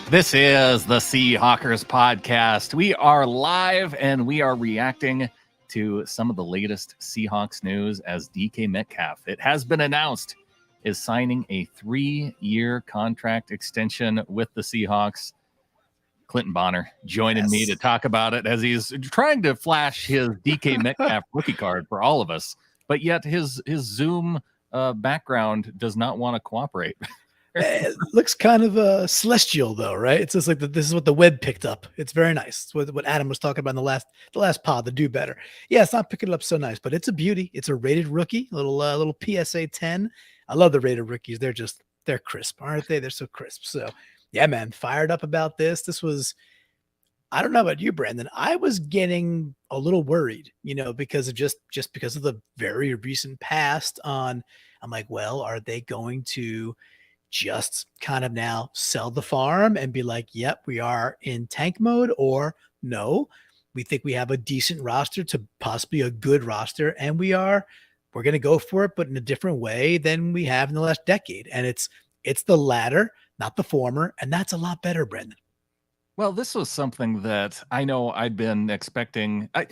This is the Seahawkers podcast. We are live and we are reacting to some of the latest Seahawks news as DK Metcalf, it has been announced, is signing a 3-year contract extension with the Seahawks. Clinton Bonner joining me to talk about it as he's trying to flash his DK Metcalf rookie card for all of us, but yet his Zoom background does not want to cooperate. It looks kind of celestial though, right? It's just like this is what the web picked up. It's very nice. It's what Adam was talking about in the last pod, the do better. Yeah, it's not picking it up so nice, but it's a beauty. It's a rated rookie, little PSA 10. I love the rated rookies. They're crisp, aren't they? They're so crisp. So yeah, man, fired up about this. This was, I don't know about you, Brandon. I was getting a little worried, because of just because of the very recent past I'm like, well, are they going to just kind of now sell the farm and be like, yep, we are in tank mode, or no, we think we have a decent roster to possibly a good roster, and we're going to go for it, but in a different way than we have in the last decade. And it's the latter, not the former. And that's a lot better, Brendan. Well, this was something that I know I'd been expecting. I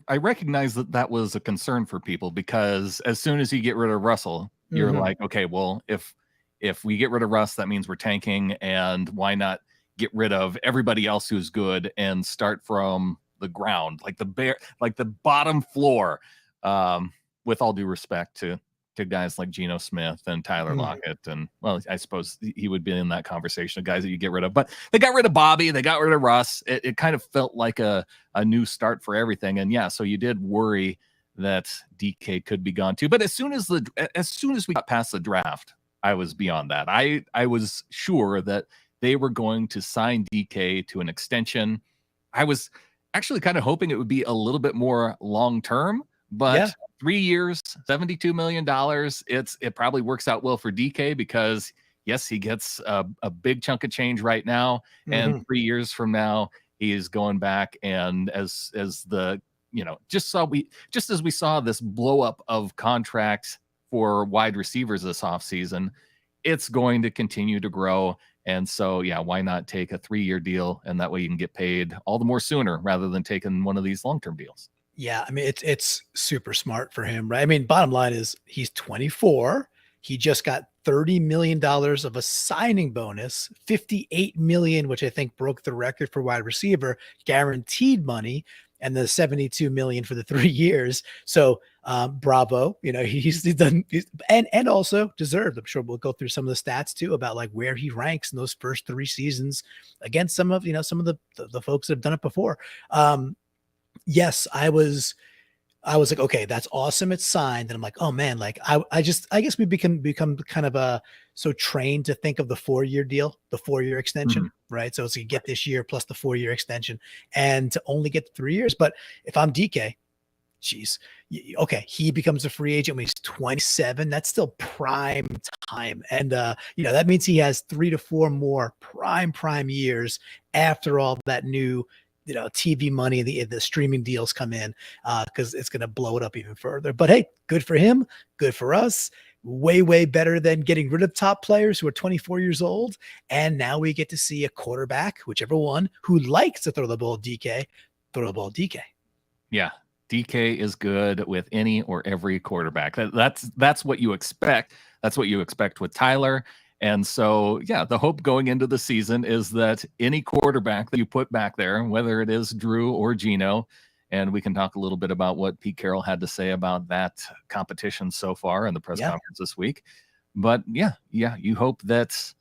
recognize that was a concern for people, because as soon as you get rid of Russell, you're like, okay, well, if we get rid of Russ, that means we're tanking, and why not get rid of everybody else who's good and start from the ground, like the bottom floor, with all due respect to guys like Geno Smith and Tyler Lockett. And well, I suppose he would be in that conversation of guys that you get rid of, but they got rid of Bobby, they got rid of Russ. It kind of felt like a new start for everything. And yeah, so you did worry that DK could be gone too. But as soon as we got past the draft, I was beyond that. I was sure that they were going to sign DK to an extension. I was actually kind of hoping it would be a little bit more long-term, but yeah. 3 years, $72 million. It probably works out well for DK, because yes, he gets a big chunk of change right now. And 3 years from now, he is going back. And as the, just as we saw this blow up of contracts for wide receivers this offseason, it's going to continue to grow. And so, yeah, why not take a 3-year deal? And that way you can get paid all the more sooner rather than taking one of these long-term deals. Yeah, I mean, it's super smart for him, right? I mean, bottom line is he's 24. He just got $30 million of a signing bonus, $58 million, which I think broke the record for wide receiver, guaranteed money, and the $72 million for the 3 years. So bravo, he's done, and also deserved. I'm sure we'll go through some of the stats too about like where he ranks in those first 3 seasons against some of the folks that have done it before. Yes, I was like, okay, that's awesome. It's signed. And I'm like, oh man, like I guess we become kind of so trained to think of the 4-year deal, the 4-year extension, right? So it's you get this year plus the 4-year extension, and to only get 3 years. But if I'm DK, geez, okay, he becomes a free agent when he's 27. That's still prime time. And, that means he has 3 to 4 more prime years after all that new, TV money, the streaming deals come in, because it's going to blow it up even further. But hey, good for him, good for us. Way better than getting rid of top players who are 24 years old. And now we get to see a quarterback, whichever one, who likes to throw the ball DK, throw the ball DK. Yeah, DK is good with any or every quarterback. That's what you expect. That's what you expect with Tyler. And so, yeah, the hope going into the season is that any quarterback that you put back there, whether it is Drew or Geno, and we can talk a little bit about what Pete Carroll had to say about that competition so far in the press conference this week. But yeah, you hope that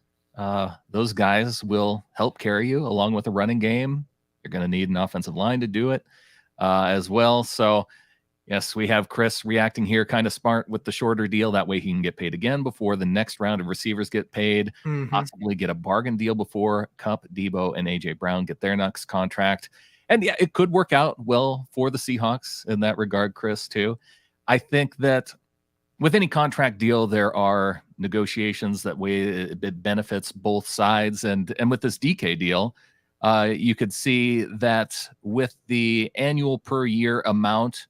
those guys will help carry you along with the running game. You're going to need an offensive line to do it as well. So, yes, we have Chris reacting here, kind of smart with the shorter deal. That way he can get paid again before the next round of receivers get paid, possibly get a bargain deal before Kupp, Debo, and A.J. Brown get their next contract. And yeah, it could work out well for the Seahawks in that regard, Chris, too. I think that with any contract deal, there are negotiations that way it benefits both sides. And with this DK deal, you could see that with the annual per year amount,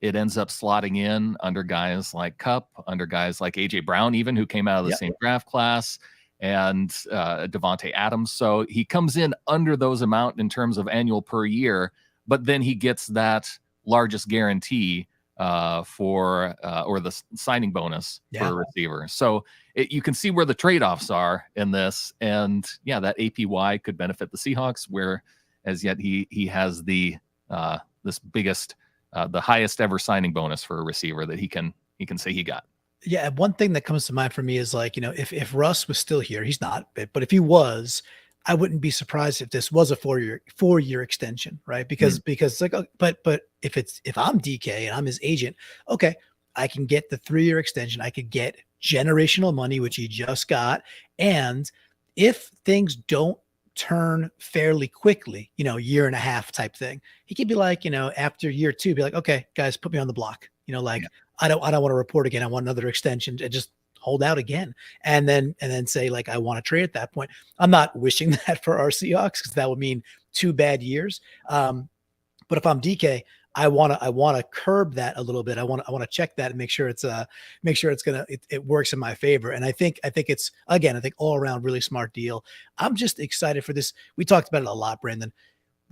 it ends up slotting in under guys like Kupp, under guys like A.J. Brown, even, who came out of the same draft class. and Devontae Adams. So he comes in under those amount in terms of annual per year, but then he gets that largest guarantee for or the signing bonus for a receiver. So you can see where the trade-offs are in this. And yeah, that APY could benefit the Seahawks, where as yet he has the this biggest the highest ever signing bonus for a receiver that he can say he got. Yeah, one thing that comes to mind for me is like, if Russ was still here, he's not, but if he was, I wouldn't be surprised if this was a four-year extension, right? Because like, but if I'm DK and I'm his agent, okay, I can get the 3-year extension. I could get generational money, which he just got, and if things don't turn fairly quickly, year and a half type thing, he could be like, after year 2, be like, okay, guys, put me on the block, I don't want to report again. I want another extension, and just hold out again. And then say like, I want to trade at that point. I'm not wishing that for our Seahawks, because that would mean 2 bad years. But if I'm DK, I want to curb that a little bit. I want to check that and make sure it works in my favor. And I think it's, again, I think all around really smart deal. I'm just excited for this. We talked about it a lot, Brandon.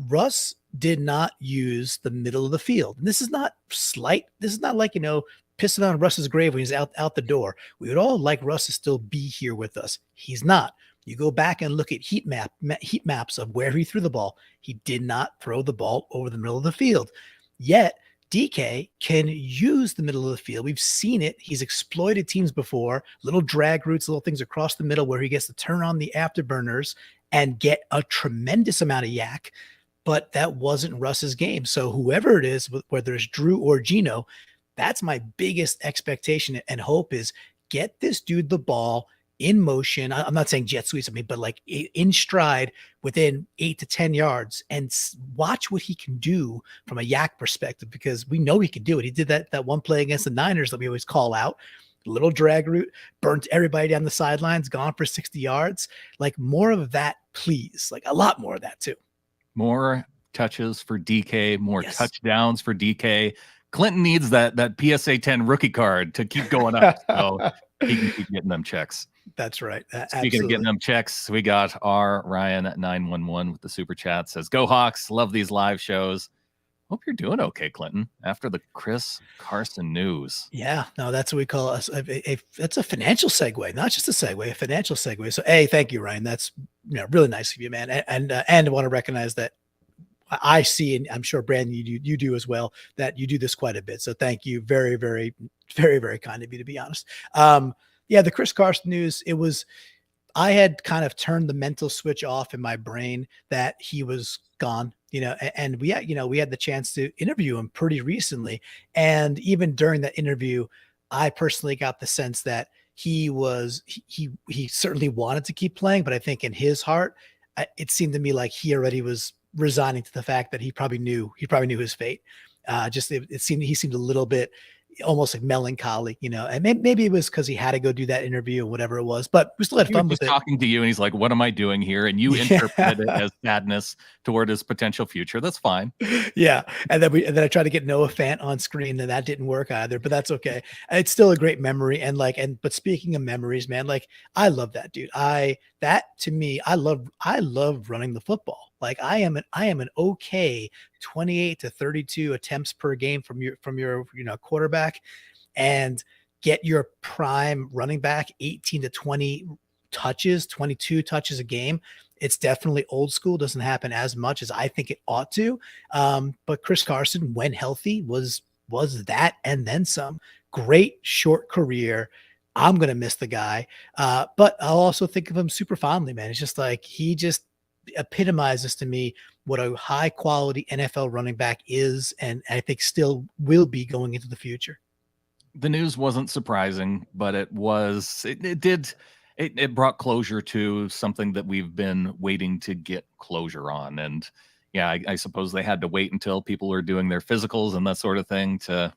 Russ did not use the middle of the field. And this is not slight. This is not like, pissing on Russ's grave when he's out the door. We would all like Russ to still be here with us. He's not. You go back and look at heat maps of where he threw the ball. He did not throw the ball over the middle of the field. Yet DK can use the middle of the field. We've seen it. He's exploited teams before, little drag routes, little things across the middle where he gets to turn on the afterburners and get a tremendous amount of yak. But that wasn't Russ's game. So whoever it is, whether it's Drew or Gino, that's my biggest expectation and hope is get this dude the ball in motion. I'm not saying jet sweeps, but like in stride within 8 to 10 yards, and watch what he can do from a yak perspective, because we know he can do it. He did that one play against the Niners that we always call out. Little drag route, burnt everybody down the sidelines, gone for 60 yards. Like, more of that, please. Like, a lot more of that too. More touches for DK, more touchdowns for DK. Clinton needs that PSA 10 rookie card to keep going up, so he can keep getting them checks. That's right. Speaking of getting them checks, we got our Ryan at 911 with the super chat, says, "Go Hawks! Love these live shows. Hope you're doing okay, Clinton, after the Chris Carson news." Yeah, no, that's what we call that's a financial segue, not just a segue, a financial segue. So, hey, thank you, Ryan. That's really nice of you, man. And I want to recognize that I see, and I'm sure Brandon, you do as well, that you do this quite a bit. So thank you. Very, very, very, very kind of you, to be honest. Yeah, the Chris Carson news, I had kind of turned the mental switch off in my brain that he was gone, and we had the chance to interview him pretty recently. And even during that interview, I personally got the sense that he certainly wanted to keep playing, but I think in his heart, it seemed to me like he already was resigning to the fact that he probably knew his fate. He seemed a little bit almost like melancholy, and maybe it was because he had to go do that interview or whatever it was, but we still had fun with it. Talking to you, and he's like, "What am I doing here?" And you interpreted it as sadness toward his potential future. That's fine. Yeah, and then I tried to get Noah Fant on screen, and that didn't work either. But that's okay. It's still a great memory, but speaking of memories, man, like, I love that dude. To me, I love running the football. Like, I am an okay 28 to 32 attempts per game from your quarterback, and get your prime running back 18 to 20 touches, 22 touches a game. It's definitely old school. Doesn't happen as much as I think it ought to. But Chris Carson, when healthy, was that and then some. Great short career. I'm going to miss the guy. But I'll also think of him super fondly, man. It's just like, he just epitomizes to me what a high quality NFL running back is, and I think still will be going into the future. The news wasn't surprising, but it brought closure to something that we've been waiting to get closure on. And yeah, I suppose they had to wait until people were doing their physicals and that sort of thing to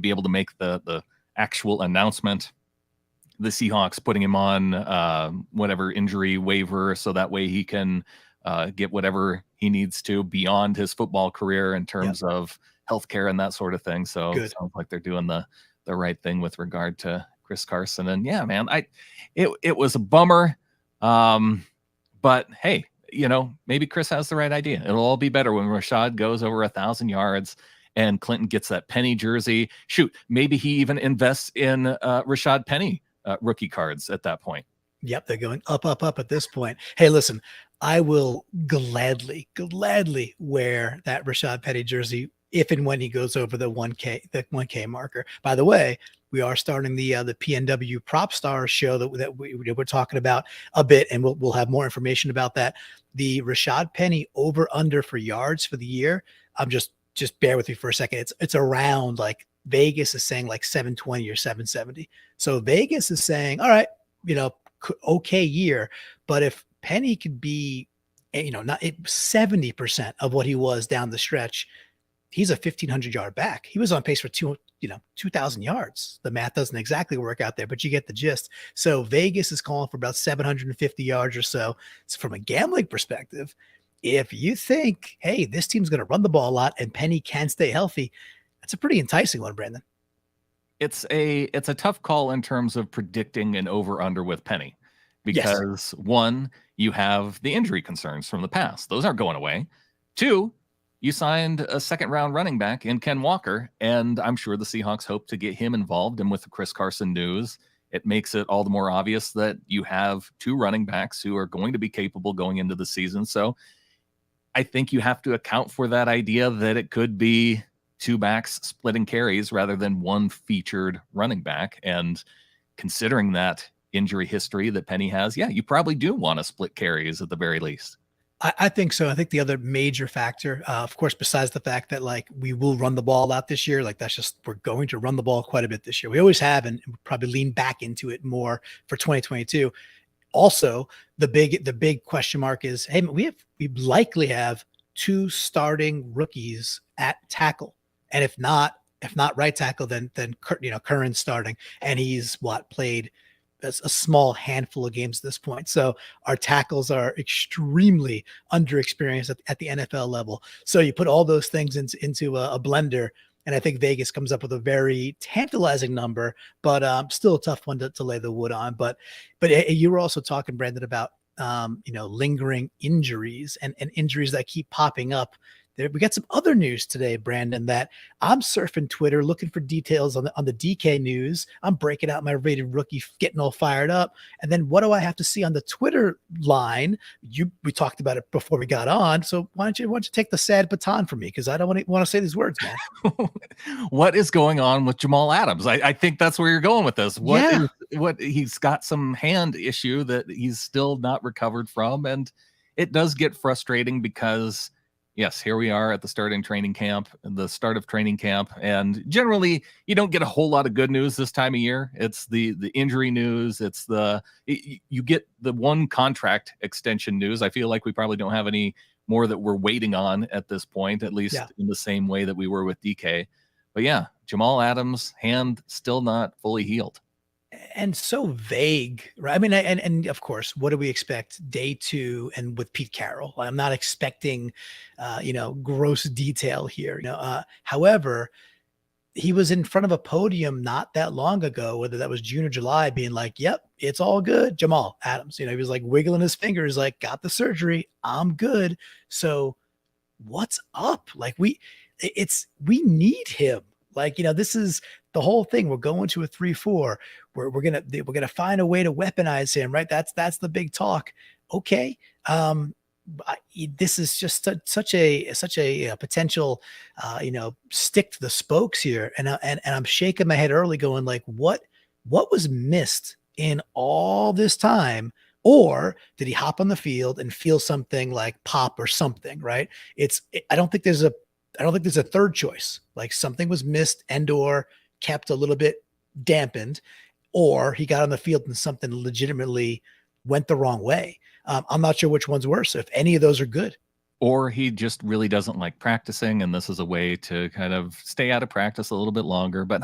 be able to make the actual announcement. The Seahawks putting him on whatever injury waiver, so that way he can get whatever he needs to beyond his football career in terms of healthcare and that sort of thing. So it sounds like they're doing the right thing with regard to Chris Carson. And yeah, man, it was a bummer, But hey, maybe Chris has the right idea. It'll all be better when Rashad goes over 1,000 yards and Clinton gets that Penny jersey. Shoot, maybe he even invests in Rashad Penny rookie cards at that point. Yep, they're going up, up, up at this point. Hey, listen, I will gladly wear that Rashad Penny jersey if and when he goes over the 1K marker. By the way, we are starting the PNW Prop Star show that we're talking about a bit, and we'll have more information about that. The Rashad Penny over under for yards for the year. I'm just bear with me for a second. It's around, like, Vegas is saying like 720 or 770. So Vegas is saying, all right, okay year, but if Penny could be, not 70% of what he was down the stretch, he's a 1,500 yard back. He was on pace for 2,000 yards. The math doesn't exactly work out there, but you get the gist. So Vegas is calling for about 750 yards or so. So from a gambling perspective, if you think, hey, this team's going to run the ball a lot and Penny can stay healthy, that's a pretty enticing one, Brandon. It's a tough call in terms of predicting an over under with Penny, because one, you have the injury concerns from the past. Those aren't going away. Two, you signed a second round running back in Ken Walker, and I'm sure the Seahawks hope to get him involved. And with the Chris Carson news, it makes it all the more obvious that you have two running backs who are going to be capable going into the season. So I think you have to account for that idea that it could be two backs splitting carries rather than one featured running back. And considering that injury history that Penny has, you probably do want to split carries at the very least. I think so. I think the other major factor, of course, besides the fact that, like, we will run the ball out this year, like, that's just, we're going to run the ball quite a bit this year. We always have, and we'll probably lean back into it more for 2022. Also, the big question mark is, hey, we likely have two starting rookies at tackle. And if not right tackle, then Curran's starting, and he's played a small handful of games at this point. So our tackles are extremely underexperienced at the NFL level. So you put all those things into a blender, and I think Vegas comes up with a very tantalizing number, but still a tough one to lay the wood on. But you were also talking, Brandon, about lingering injuries and injuries that keep popping up. We got some other news today, Brandon, that I'm surfing Twitter looking for details on the DK news. I'm breaking out my rated rookie, getting all fired up. And then what do I have to see on the Twitter line? We talked about it before we got on. So why don't you take the sad baton from me? Because I don't want to say these words, man. What is going on with Jamal Adams? I think that's where you're going with this. What he's got some hand issue that he's still not recovered from. And it does get frustrating because, yes, here we are at the start of training camp, and generally you don't get a whole lot of good news this time of year. It's the injury news. You get the one contract extension news. I feel like we probably don't have any more that we're waiting on at this point, at least in the same way that we were with DK. But yeah, Jamal Adams' hand still not fully healed. And so vague, right? I mean, and of course, what do we expect day 2 and with Pete Carroll? I'm not expecting, gross detail here. However, he was in front of a podium not that long ago, whether that was June or July, being like, "Yep, it's all good." Jamal Adams, he was like wiggling his fingers, like, "Got the surgery, I'm good." So, what's up? Like, we need him. Like, this is the whole thing. We're going to a 3-4. We're gonna find a way to weaponize him, right? That's the big talk. Okay. This is just such a potential, stick to the spokes here. And I'm shaking my head early, going like, what was missed in all this time? Or did he hop on the field and feel something like pop or something, right? I don't think there's a third choice. Like, something was missed and/or kept a little bit dampened, or he got on the field and something legitimately went the wrong way. I'm not sure which one's worse, if any of those are good. Or he just really doesn't like practicing, and this is a way to kind of stay out of practice a little bit longer. But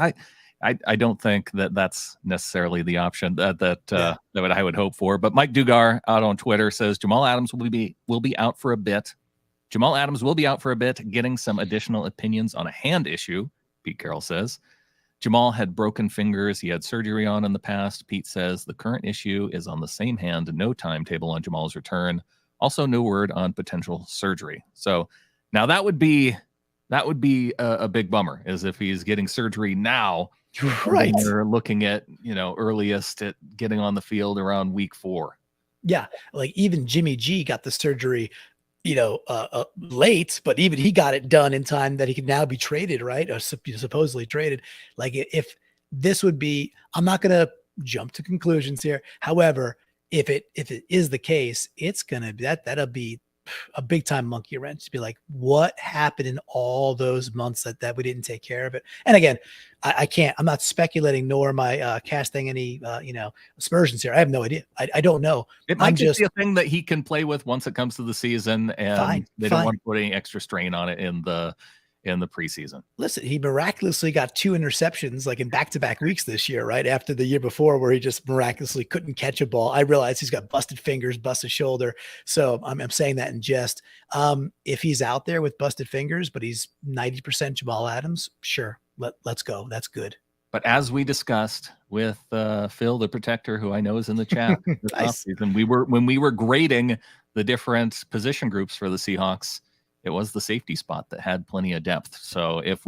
I don't think that that's necessarily the option that I would hope for. But Mike Dugar out on Twitter says Jamal Adams will be out for a bit. Jamal Adams will be out for a bit, getting some additional opinions on a hand issue, Pete Carroll says. Jamal had broken fingers he had surgery on in the past. Pete says the current issue is on the same hand. No timetable on Jamal's return. Also, no word on potential surgery. So now that would be a big bummer, is if he's getting surgery now. Right. We're looking at, earliest at getting on the field around week 4. Yeah. Like even Jimmy G got the surgery, late, but even he got it done in time that he could now be traded, right? Or supposedly traded. Like if this would be, I'm not going to jump to conclusions here. However, if it is the case, it's going to be that'll be a big time monkey wrench to be like, what happened in all those months that we didn't take care of it? And again, I'm not speculating, nor am I casting any, aspersions here. I have no idea. I don't know. It might just be a thing that he can play with once it comes to the season, and they don't want to put any extra strain on it in the preseason. Listen, he miraculously got 2 interceptions like in back-to-back weeks this year, right? After the year before where he just miraculously couldn't catch a ball. I realize he's got busted fingers, busted shoulder. So I'm saying that in jest. If he's out there with busted fingers, but he's 90% Jamal Adams, sure. Let's go. That's good. But as we discussed with Phil, the protector, who I know is in the chat this offseason, when we were grading the different position groups for the Seahawks, it was the safety spot that had plenty of depth. So if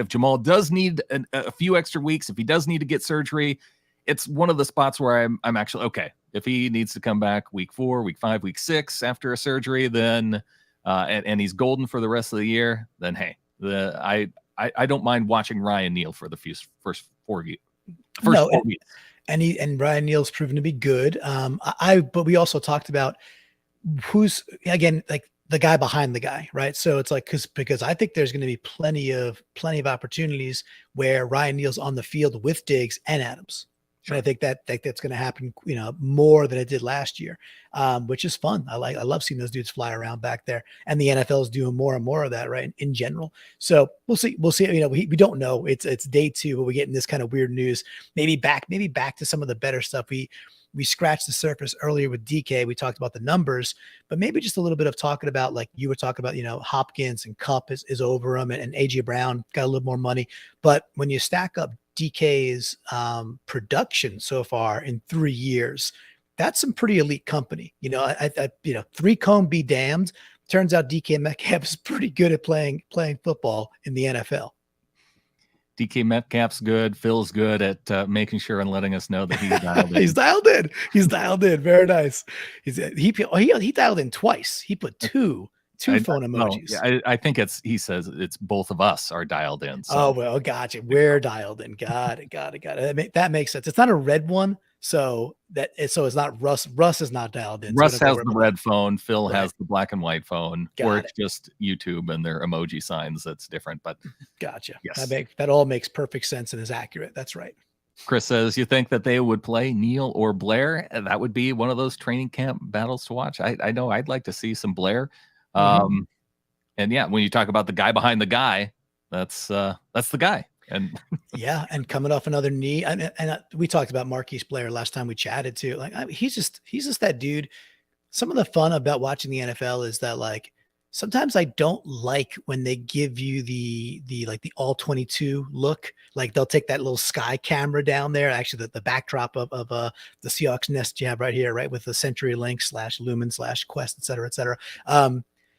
Jamal does need a few extra weeks, if he does need to get surgery, it's one of the spots where I'm actually okay. If he needs to come back week 4, week 5, week 6 after a surgery, then and he's golden for the rest of the year, then hey, I don't mind watching Ryan Neal for the first 4 weeks. And Ryan Neal's proven to be good. But we also talked about who's, again, like the guy behind the guy, right? So it's like, because I think there's going to be plenty of opportunities where Ryan Neal's on the field with Diggs and Adams. Sure. And I think that's going to happen, more than it did last year, which is fun. I love seeing those dudes fly around back there, and the NFL is doing more and more of that, right? In general. So we'll see. We don't know. It's day 2, but we're getting this kind of weird news. Maybe back to some of the better stuff. We scratched the surface earlier with DK. We talked about the numbers, but maybe just a little bit of talking about, like you were talking about, Hopkins and Kupp is over him, and AJ Brown got a little more money. But when you stack up DK's production so far in 3 years, that's some pretty elite company. 3 comb be damned. Turns out DK Metcalf is pretty good at playing football in the NFL. DK Metcalf's good. Phil's good at making sure and letting us know that he's dialed in. He's dialed in. Very nice. He dialed in twice. He put two phone emojis. I think he says it's both of us are dialed in. So. Oh, well, gotcha. We're dialed in. Got it. That makes sense. It's not a red one. So it's not Russ. Russ is not dialed in. Russ has the red phone. Phil has the black and white phone, or it's just YouTube and their emoji signs. That's different. But gotcha. Yes. That all makes perfect sense and is accurate. That's right. Chris says, you think that they would play Neal or Blair? That would be one of those training camp battles to watch. I know I'd like to see some Blair. And yeah, when you talk about the guy behind the guy, that's the guy. And yeah, and coming off another knee, and we talked about Marquise Blair last time we chatted too. Like he's just that dude. Some of the fun about watching the NFL is that, like, sometimes I don't like when they give you the all 22 look. Like they'll take that little sky camera down there, actually the backdrop of the Seahawks nest you have right here, right, with the CenturyLink /Lumen /Quest, et cetera.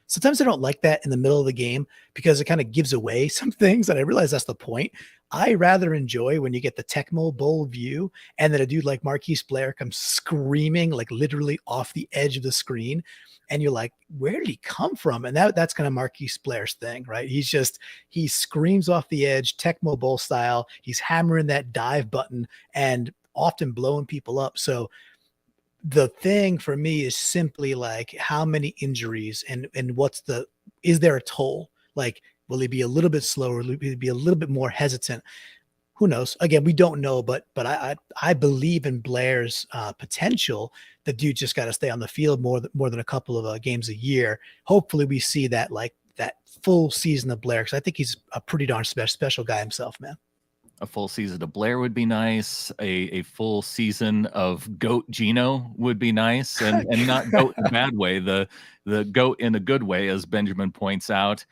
Sometimes I don't like that in the middle of the game because it kind of gives away some things, and I realize that's the point. I rather enjoy when you get the Tecmo Bowl view and then a dude like Marquise Blair comes screaming, like literally off the edge of the screen, and you're like, where did he come from? And that's kind of Marquise Blair's thing, right? He screams off the edge, Tecmo Bowl style. He's hammering that dive button and often blowing people up. So the thing for me is simply like, how many injuries and is there a toll? Like, will he be a little bit slower? Will he be a little bit more hesitant? Who knows? Again, we don't know, but I believe in Blair's potential. The dude just got to stay on the field more than a couple of games a year. Hopefully we see that full season of Blair, because I think he's a pretty darn special guy himself, man. A full season of Blair would be nice. A full season of Goat Gino would be nice, and not goat in a bad way. The goat in a good way, as Benjamin points out.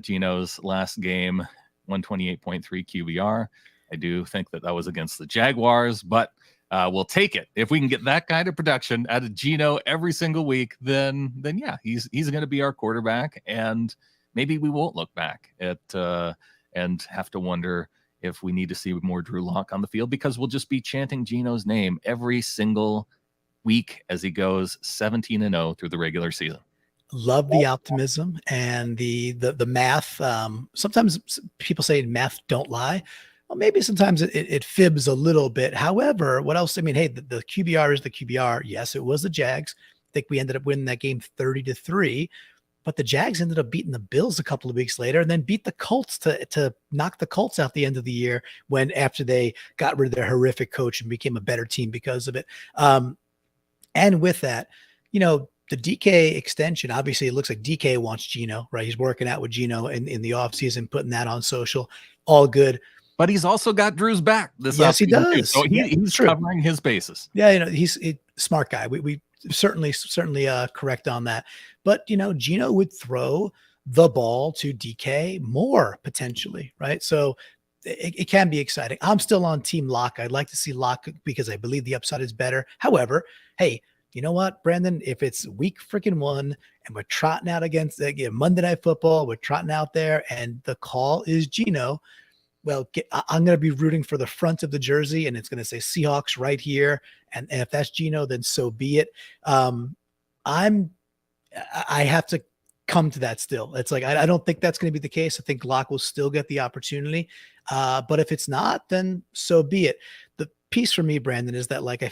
Gino's last game, 128.3 QBR. I do think that was against the Jaguars, but we'll take it. If we can get that kind of production out of Geno every single week, then yeah, he's going to be our quarterback, and maybe we won't look back at and have to wonder if we need to see more Drew Lock on the field, because we'll just be chanting Geno's name every single week as he goes 17-0 through the regular season. Love the optimism and the math. Sometimes people say math don't lie. Well, maybe sometimes it fibs a little bit. However, what else? I mean, hey, the QBR is the QBR. Yes, it was the Jags. I think we ended up winning that game 30-3, but the Jags ended up beating the Bills a couple of weeks later, and then beat the Colts to knock the Colts out the end of the year, when after they got rid of their horrific coach and became a better team because of it. And with that, the DK extension, obviously it looks like DK wants Geno, right? He's working out with Geno in the offseason, putting that on social. All good. But he's also got Drew's back this Yes, he offseason, does. so he's covering his bases. Yeah, he's a smart guy. We certainly correct on that. But, Geno would throw the ball to DK more potentially, right? So it can be exciting. I'm still on Team Lock. I'd like to see Lock because I believe the upside is better. However, hey, you know what, Brandon? If it's week freaking 1 and we're trotting out against Monday Night Football, we're trotting out there and the call is Geno, well, I'm going to be rooting for the front of the jersey, and it's going to say Seahawks right here. And if that's Geno, then so be it. I have to come to that still. It's like, I don't think that's going to be the case. I think Locke will still get the opportunity. But if it's not, then so be it. The piece for me, Brandon, is that I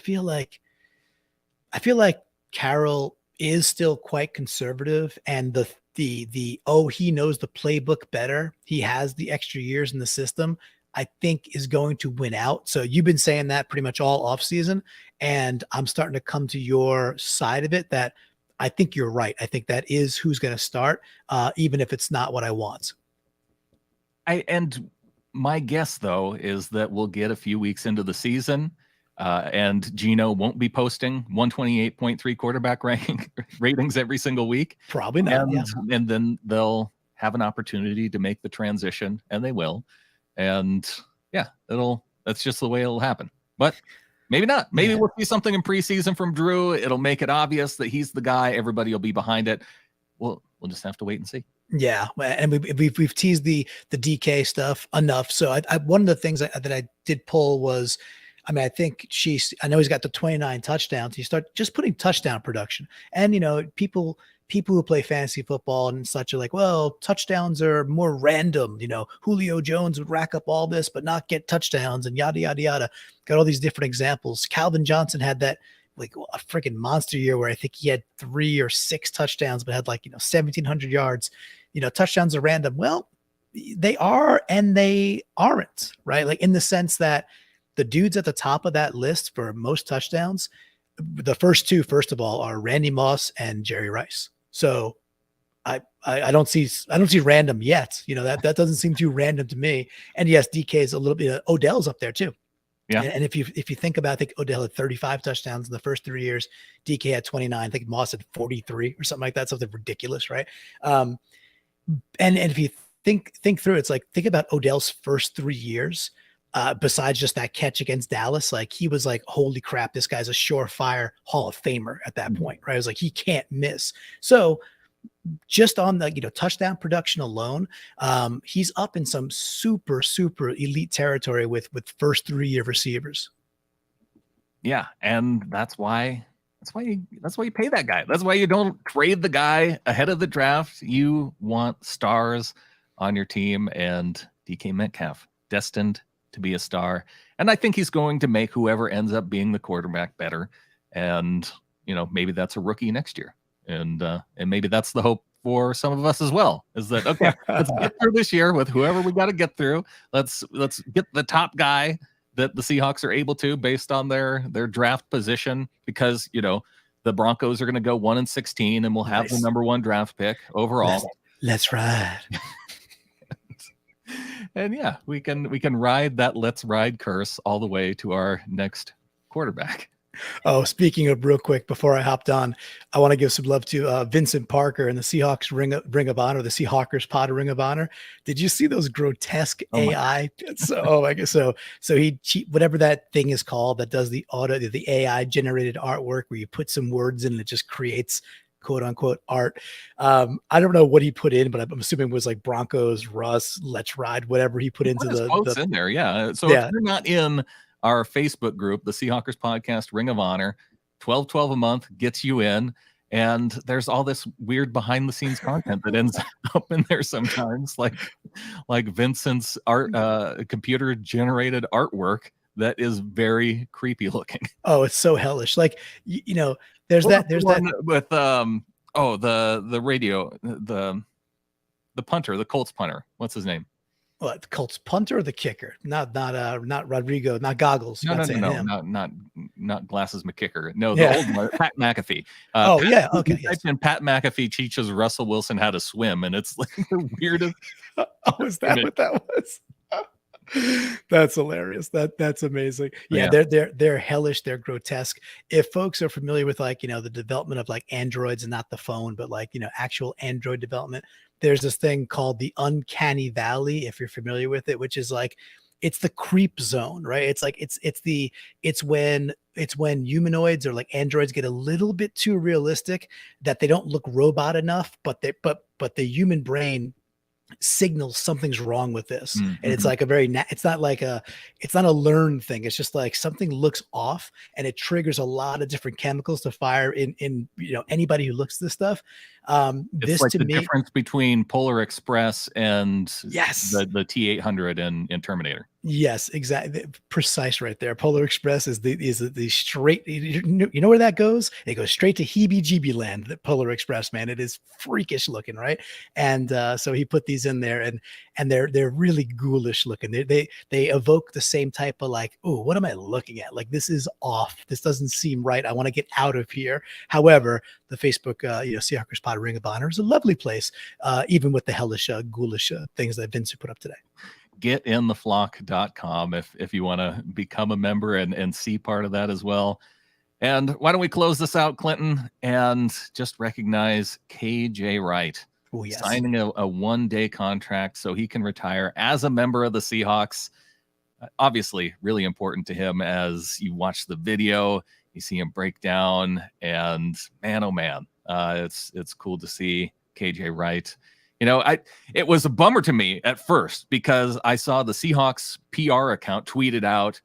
feel like Carroll is still quite conservative, and he knows the playbook better. He has the extra years in the system, I think is going to win out. So you've been saying that pretty much all offseason, and I'm starting to come to your side of it that I think you're right. I think that is who's going to start, even if it's not what I want. And my guess, though, is that we'll get a few weeks into the season, and Geno won't be posting 128.3 quarterback ratings every single week. Probably not. And then they'll have an opportunity to make the transition, and they will. And yeah, that's just the way it'll happen. But maybe not. Maybe we'll see something in preseason from Drew. It'll make it obvious that he's the guy. Everybody will be behind it. We'll just have to wait and see. Yeah, and we've teased the DK stuff enough. So I one of the things that I did pull was, I mean, I know he's got the 29 touchdowns. You start just putting touchdown production, and people who play fantasy football and such are like, well, touchdowns are more random. Julio Jones would rack up all this but not get touchdowns, and yada yada yada. Got all these different examples. Calvin Johnson had that a freaking monster year where I think he had 3 or 6 touchdowns, but had 1,700 yards. Touchdowns are random. Well, they are and they aren't, right? In the sense that the dudes at the top of that list for most touchdowns, the first 2, first of all, are Randy Moss and Jerry Rice. So I don't see random yet. That doesn't seem too random to me. And yes, DK is a little bit. Odell's up there too. Yeah. And if you think about, I think Odell had 35 touchdowns in the first 3 years. DK had 29. I think Moss had 43 or something like that. Something ridiculous, right? And if you think through, it's think about Odell's first 3 years. Besides just that catch against Dallas, he was holy crap, this guy's a surefire Hall of Famer at that point, right? It was he can't miss. So just on the touchdown production alone, he's up in some super elite territory with first 3 year receivers. Yeah, and that's why you pay that guy. That's why you don't trade the guy ahead of the draft. You want stars on your team, and DK Metcalf destined to be a star. And I think he's going to make whoever ends up being the quarterback better. And, maybe that's a rookie next year. And maybe that's the hope for some of us as well, is that, okay, let's get through this year with whoever we got to get through. Let's get the top guy that the Seahawks are able to based on their draft position, because, the Broncos are going to go 1-16 and we'll have the number 1 draft pick overall. Let's ride. And yeah, we can ride that let's ride curse all the way to our next quarterback. Oh, speaking of real quick, before I hopped on, I want to give some love to Vincent Parker and the Seahawks Ring of Honor, the Seahawkers Pod Ring of Honor. Did you see those grotesque Oh my AI? So, oh my god, so whatever that thing is called that does the AI generated artwork where you put some words in and it just creates quote unquote art. I don't know what he put in, but I'm assuming it was like Broncos, Russ, Let's Ride, whatever he put into his quotes in there, yeah. So if yeah. you're not in our Facebook group, the Seahawkers Podcast Ring of Honor, 12 a month gets you in. And there's all this weird behind the scenes content that ends up in there sometimes, like Vincent's art, computer generated artwork that is very creepy looking. Oh, it's so hellish. Like there's What was that the there's that one with the radio, the punter, the Colts punter. What's his name? what, the Colts punter or the kicker? Not Rodrigo, not Goggles. No, You're no, not no, saying no, him. not Glasses McKicker. No, the Yeah. old one, Pat McAfee. Oh, Pat, yeah. you Okay. type Yes. in Pat McAfee teaches Russell Wilson how to swim, and it's like the weirdest. Oh, is that what that was? That's hilarious. That's amazing. Yeah, Yeah. they're hellish. They're grotesque. If folks are familiar with like the development of like androids and not the phone, but like actual android development, there's this thing called the uncanny valley. If you're familiar with it, which is like it's the creep zone, right? It's like it's when humanoids or like androids get a little bit too realistic that they don't look robot enough, but the human brain signals something's wrong with this. And it's Mm-hmm. like it's not a learned thing. It's just like something looks off and it triggers a lot of different chemicals to fire in anybody who looks at this stuff. It's This like to the me, difference between Polar Express and yes. the T-800 in Terminator. Yes, exactly. Precise right there. Polar Express is the straight. You know where that goes? It goes straight to heebie-jeebie land. The Polar Express, man, it is freakish looking, right? And so he put these in there, and they're really ghoulish looking. They evoke the same type of like, oh, what am I looking at? Like this is off. This doesn't seem right. I want to get out of here. However, the Facebook Seahawks Pod Ring of Honor is a lovely place, even with the hellish, ghoulish things that Vincent put up today. Getintheflock.com if you want to become a member and see part of that as well. And why don't we close this out, Clinton, and just recognize KJ Wright signing a one-day contract so he can retire as a member of the Seahawks. Obviously, really important to him as you watch the video, you see him break down, and man, oh man, it's cool to see KJ Wright. It was a bummer to me at first because I saw the Seahawks PR account tweeted out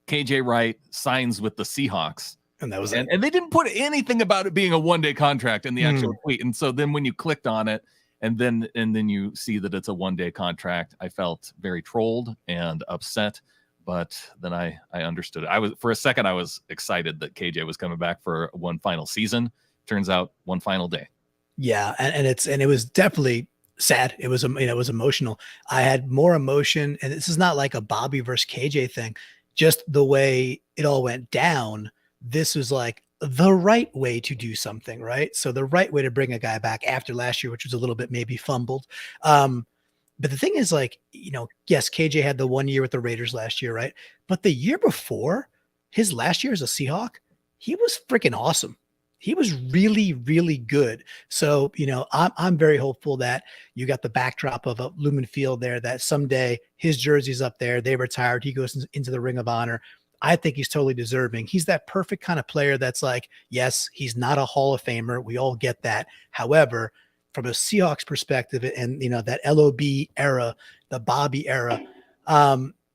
KJ Wright signs with the Seahawks. And that was and they didn't put anything about it being a one-day contract in the actual tweet. And so then when you clicked on it and then you see that it's a one-day contract, I felt very trolled and upset. But then I understood it. For a second, I was excited that KJ was coming back for one final season. Turns out one final day. Yeah, and it was definitely sad. It was it was emotional. I had more emotion, and this is not like a Bobby versus KJ thing. Just the way it all went down. This was like the right way to do something, right? So the right way to bring a guy back after last year, which was a little bit maybe fumbled. But the thing is, like, yes, KJ had the 1 year with the Raiders last year, right? But the year before, his last year as a Seahawk, he was freaking awesome. He was really, really good. So, I'm very hopeful that you got the backdrop of a Lumen Field there, that someday his jersey's up there. They retired. He goes into the Ring of Honor. I think he's totally deserving. He's that perfect kind of player that's like, yes, he's not a Hall of Famer. We all get that. However, from a Seahawks perspective and, that LOB era, the Bobby era,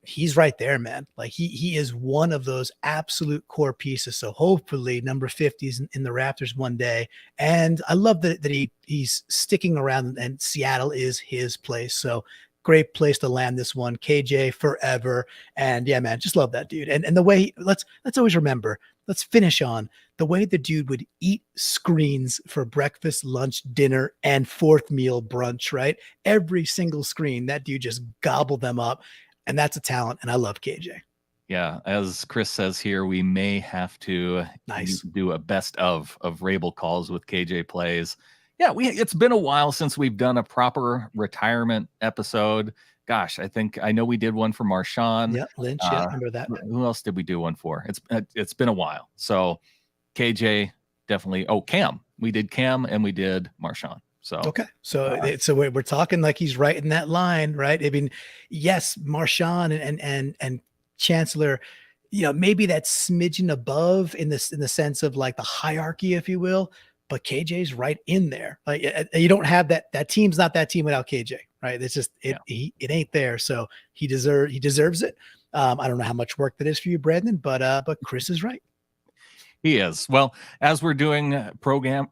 he's right there, man. Like he is one of those absolute core pieces. So hopefully number 50 is in the Raptors one day. And I love that he's sticking around and Seattle is his place. So great place to land this one. KJ forever. And yeah, man, just love that dude. And the way let's always remember, let's finish on the way the dude would eat screens for breakfast, lunch, dinner, and fourth meal brunch, right? Every single screen, that dude just gobbled them up. And that's a talent. And I love KJ. Yeah. As Chris says here, we may have to do a best of Rabel calls with KJ plays. Yeah, it's been a while since we've done a proper retirement episode. gosh, I know we did one for Marshawn. Yeah, Lynch. Yeah, remember that. Who else did we do one for? It's been a while. So KJ definitely. Oh, Cam. We did Cam and we did Marshawn. So okay, so we're talking like he's right in that line, right? I mean, yes, Marshawn and Chancellor, maybe that smidgen above in the sense of like the hierarchy, if you will. But KJ's right in there. Like you don't have that team's not that team without KJ, right? It's just it ain't there. So he deserves it. I don't know how much work that is for you, Brandon, but Chris is right. He is. Well, as we're doing programming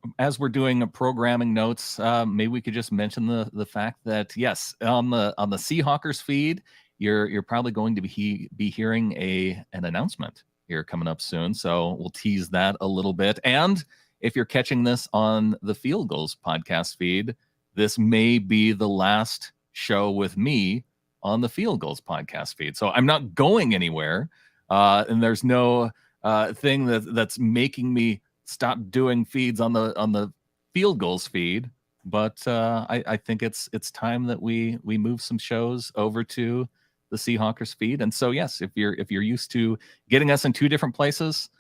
notes, maybe we could just mention the fact that yes, on the Seahawkers feed, you're probably going to be hearing an announcement here coming up soon. So we'll tease that a little bit. And if you're catching this on the Field Goals podcast feed, this may be the last show with me on the Field Goals podcast feed. So I'm not going anywhere, and there's no thing that's making me stop doing feeds on the Field Goals feed. But I think it's time that we move some shows over to the Seahawkers feed. And so yes, if you're used to getting us in two different places,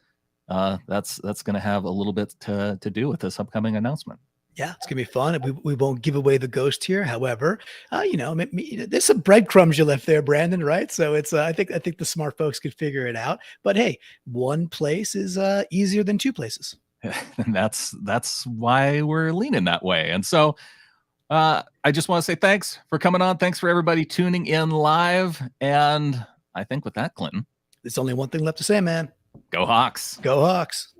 that's going to have a little bit to do with this upcoming announcement. Yeah, it's gonna be fun. We won't give away the ghost here. However, there's some breadcrumbs you left there, Brandon. Right? So it's I think the smart folks could figure it out. But hey, one place is easier than two places, and that's why we're leaning that way. And so I just want to say thanks for coming on. Thanks for everybody tuning in live. And I think with that, Clinton, there's only one thing left to say, man. Go Hawks. Go Hawks.